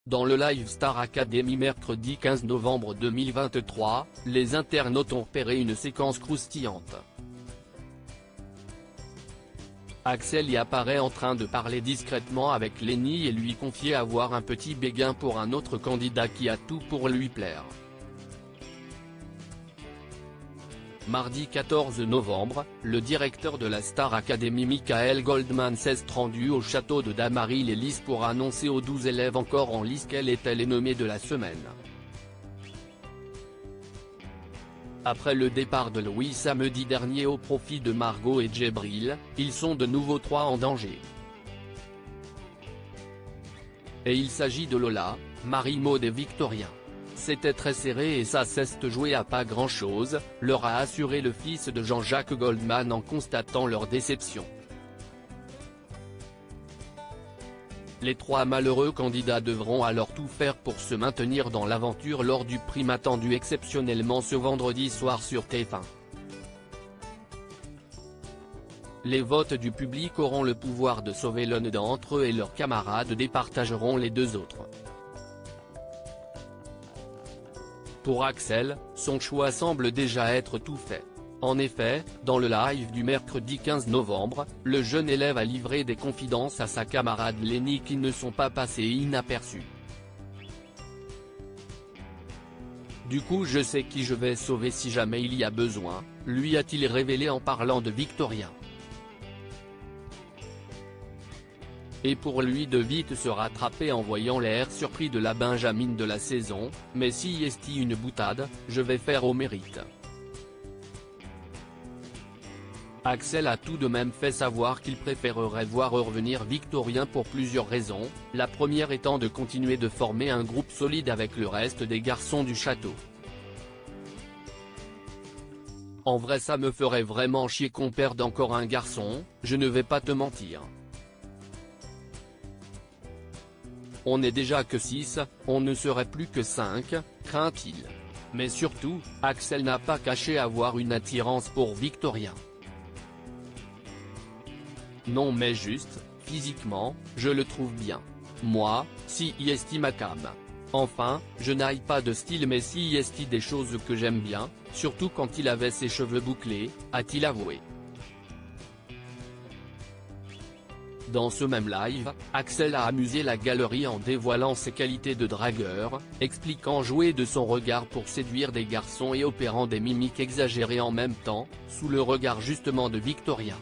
Dans le Live Star Academy mercredi 15 novembre 2023, les internautes ont repéré une séquence croustillante. Axel y apparaît en train de parler discrètement avec Lenny et lui confier avoir un petit béguin pour un autre candidat qui a tout pour lui plaire. Mardi 14 novembre, le directeur de la Star Academy Michael Goldman s'est rendu au château de Damary-les-Lys pour annoncer aux 12 élèves encore en lice quelle était les nommée de la semaine. Après le départ de Louis samedi dernier au profit de Margot et Djibril, ils sont de nouveau 3 en danger. Et il s'agit de Lola, Marie-Maud et Victorien. C'était très serré et ça s'est joué à pas grand-chose, leur a assuré le fils de Jean-Jacques Goldman en constatant leur déception. Les 3 malheureux candidats devront alors tout faire pour se maintenir dans l'aventure lors du prime attendu exceptionnellement ce vendredi soir sur TF1. Les votes du public auront le pouvoir de sauver l'un d'entre eux et leurs camarades départageront les 2 autres. Pour Axel, son choix semble déjà être tout fait. En effet, dans le live du mercredi 15 novembre, le jeune élève a livré des confidences à sa camarade Lenny qui ne sont pas passées inaperçues. Du coup je sais qui je vais sauver si jamais il y a besoin, lui a-t-il révélé en parlant de Victorien. Et pour lui de vite se rattraper en voyant l'air surpris de la Benjamine de la saison, mais si est une boutade, je vais faire au mérite. Axel a tout de même fait savoir qu'il préférerait voir revenir Victorien pour plusieurs raisons, la première étant de continuer de former un groupe solide avec le reste des garçons du château. En vrai ça me ferait vraiment chier qu'on perde encore un garçon, je ne vais pas te mentir. On n'est déjà que 6, on ne serait plus que 5, craint-il. Mais surtout, Axel n'a pas caché avoir une attirance pour Victorien. Non mais juste, physiquement, je le trouve bien. Moi, si y esti ma cam. Enfin, je n'aille pas de style mais si y esti des choses que j'aime bien, surtout quand il avait ses cheveux bouclés, a-t-il avoué. Dans ce même live, Axel a amusé la galerie en dévoilant ses qualités de dragueur, expliquant jouer de son regard pour séduire des garçons et opérant des mimiques exagérées en même temps, sous le regard justement de Victorien.